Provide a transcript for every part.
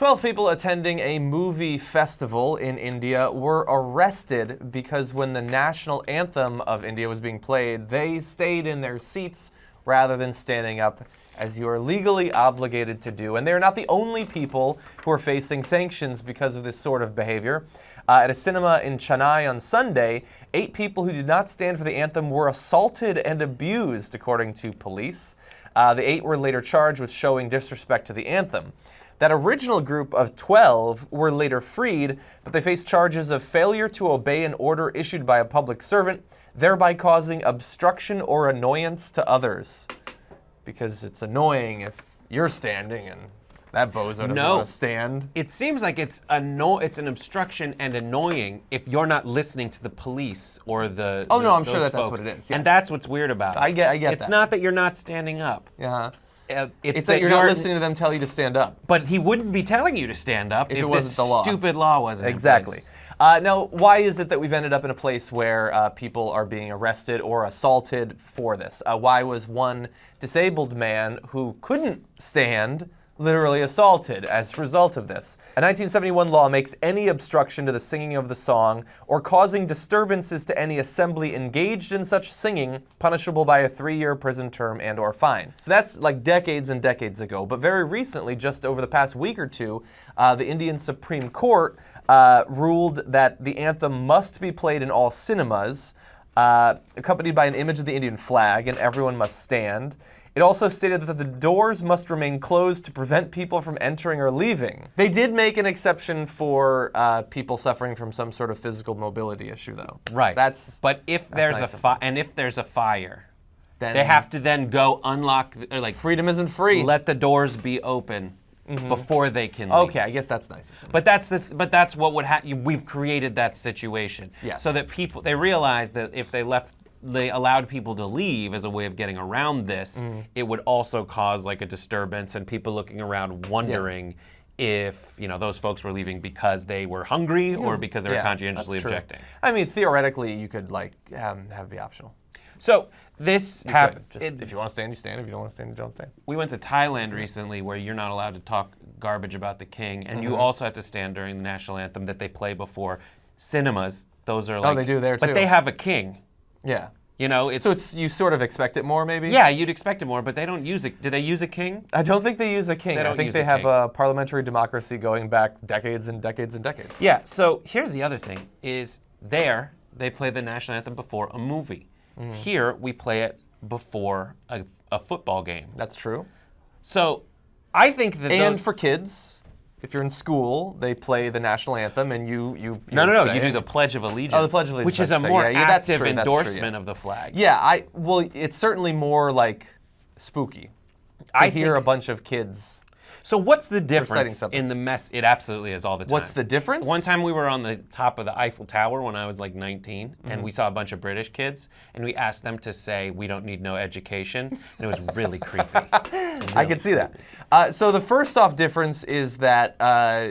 12 people attending a movie festival in India were arrested because when the national anthem of India was being played, they stayed in their seats rather than standing up, as you are legally obligated to do. And they're not the only people who are facing sanctions because of this sort of behavior. At a cinema in Chennai on Sunday, 8 people who did not stand for the anthem were assaulted and abused, according to police. The 8 were later charged with showing disrespect to the anthem. That original group of 12 were later freed, but they faced charges of failure to obey an order issued by a public servant, thereby causing obstruction or annoyance to others. Because it's annoying if you're standing and that bozo doesn't want to stand. It seems like it's an obstruction and annoying if you're not listening to the police or the. Oh no, I'm sure those that's folks. what it is. Yes. And that's what's weird about it. I get it's that. not that you're not standing up. Yeah. It's that you're not listening to them tell you to stand up. But he wouldn't be telling you to stand up if it wasn't this the law. Stupid law wasn't Exactly. in place. Now, why is it that we've ended up in a place where people are being arrested or assaulted for this? Why was one disabled man who couldn't stand literally assaulted as a result of this? A 1971 law makes any obstruction to the singing of the song or causing disturbances to any assembly engaged in such singing punishable by a 3-year prison term and or fine. So that's like decades and decades ago. But very recently, just over the past week or two, the Indian Supreme Court ruled that the anthem must be played in all cinemas, accompanied by an image of the Indian flag, and everyone must stand. It also stated that the doors must remain closed to prevent people from entering or leaving. They did make an exception for people suffering from some sort of physical mobility issue, though. Right. But if there's a fire, then they have to then go unlock. Freedom isn't free. Let the doors be open before they can leave. Okay, I guess that's nice. But that's what would happen. We've created that situation, yes. So that they realize that if they allowed people to leave as a way of getting around this, it would also cause like a disturbance and people looking around wondering if those folks were leaving because they were hungry or because they were conscientiously objecting. I mean, theoretically, you could have it be optional. So this happened. If you want to stand, you stand. If you don't want to stand, you don't stand. We went to Thailand recently where you're not allowed to talk garbage about the king, and you also have to stand during the national anthem that they play before cinemas. Those are they do there too. But they have a king. Yeah. So you sort of expect it more, maybe? Yeah, you'd expect it more, but they don't use it. Do they use a king? I don't think they use a king. I think they have a parliamentary democracy going back decades and decades and decades. Yeah, so here's the other thing, is they play the national anthem before a movie. Here, we play it before a football game. That's true. So, I think that And for kids, if you're in school, they play the national anthem and you No, you do the Pledge of Allegiance. Oh, the Pledge of Allegiance. Which is a more active endorsement of the flag. Yeah, it's certainly more like spooky to hear a bunch of kids. So what's the difference in the mess? It absolutely is all the time. What's the difference? One time we were on the top of the Eiffel Tower when I was like 19, and we saw a bunch of British kids, and we asked them to say, "We don't need no education," and it was really creepy. I could see that. So the first off difference is that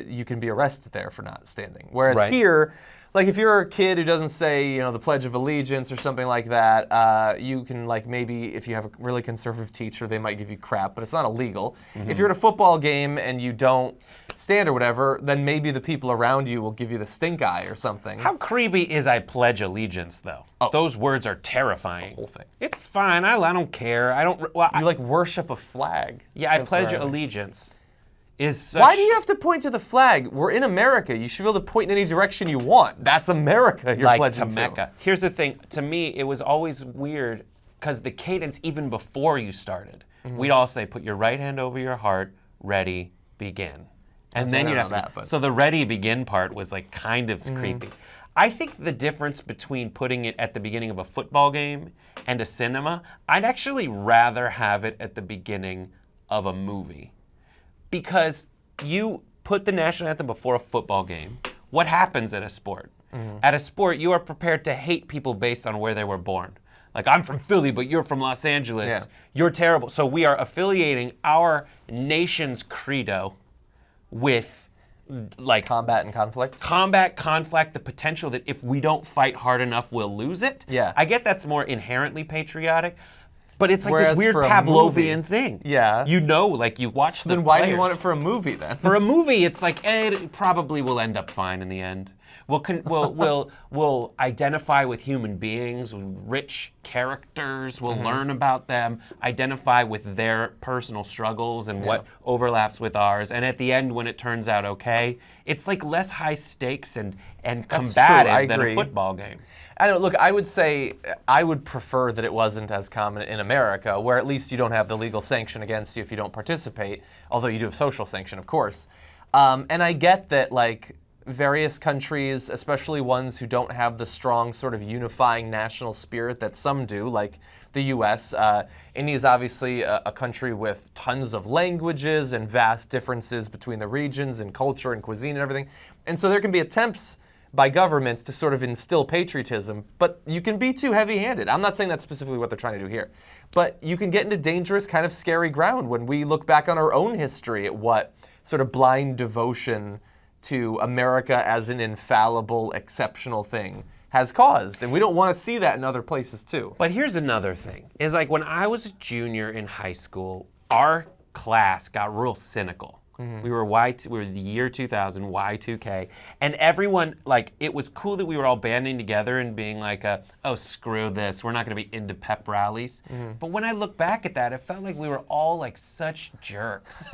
you can be arrested there for not standing. Whereas here, like if you're a kid who doesn't say, the Pledge of Allegiance or something like that, you can maybe if you have a really conservative teacher, they might give you crap, but it's not illegal. If you're at a football game and you don't stand or whatever, then maybe the people around you will give you the stink eye or something. How creepy is I pledge allegiance, though? Oh. Those words are terrifying. The whole thing. It's fine. I don't care. I don't. Well, you worship a flag. Yeah, I pledge allegiance. Why do you have to point to the flag? We're in America. You should be able to point in any direction you want. That's America you're pledging to. Mecca. Here's the thing. To me, it was always weird because the cadence, even before you started, we'd all say, put your right hand over your heart, ready, begin. And then you'd have to. So the ready, begin part was kind of creepy. I think the difference between putting it at the beginning of a football game and a cinema, I'd actually rather have it at the beginning of a movie. Because you put the national anthem before a football game, what happens at a sport? At a sport, you are prepared to hate people based on where they were born. Like, I'm from Philly, but you're from Los Angeles. Yeah. You're terrible. So we are affiliating our nation's credo with, combat and conflict? Combat, conflict, the potential that if we don't fight hard enough, we'll lose it. Yeah. I get that's more inherently patriotic. But it's like Whereas this weird for a Pavlovian movie- thing. Yeah. You know, like you watch So the then why do you players. want it for a movie then? For a movie, it's like it probably will end up fine in the end. We'll identify with human beings, with rich characters. We'll learn about them, identify with their personal struggles and what overlaps with ours. And at the end, when it turns out okay, it's like less high stakes and combative than a football game. I don't look. I would say I would prefer that it wasn't as common in America, where at least you don't have the legal sanction against you if you don't participate. Although you do have social sanction, of course. And I get that, like various countries, especially ones who don't have the strong sort of unifying national spirit that some do, like the U.S. India is obviously a country with tons of languages and vast differences between the regions and culture and cuisine and everything. And so there can be attempts by governments to sort of instill patriotism, but you can be too heavy-handed. I'm not saying that's specifically what they're trying to do here, but you can get into dangerous, kind of scary ground when we look back on our own history at what sort of blind devotion to America as an infallible, exceptional thing has caused. And we don't want to see that in other places too. But here's another thing, is like when I was a junior in high school, our class got real cynical. We were the year 2000, Y2K, and everyone, like, it was cool that we were all banding together and being like, oh, screw this, we're not going to be into pep rallies. But when I look back at that, it felt like we were all like such jerks.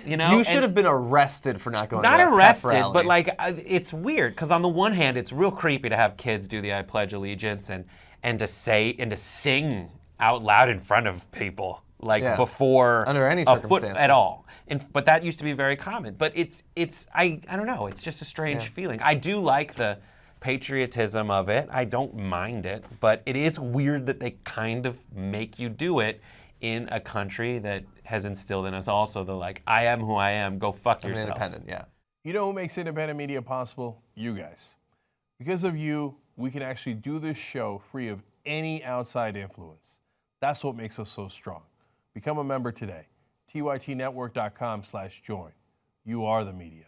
You know? You should have been arrested for not going to Not that pep arrested, rally. but like, it's weird, because on the one hand, it's real creepy to have kids do the I Pledge Allegiance and to sing out loud in front of people. Like before under any a foot circumstances at all. But that used to be very common. But I don't know, it's just a strange feeling. I do like the patriotism of it. I don't mind it, but it is weird that they kind of make you do it in a country that has instilled in us also the like, I am who I am, go fuck yourself. Independent, yeah. You know who makes independent media possible? You guys. Because of you, we can actually do this show free of any outside influence. That's what makes us so strong. Become a member today. tytnetwork.com/join. You are the media.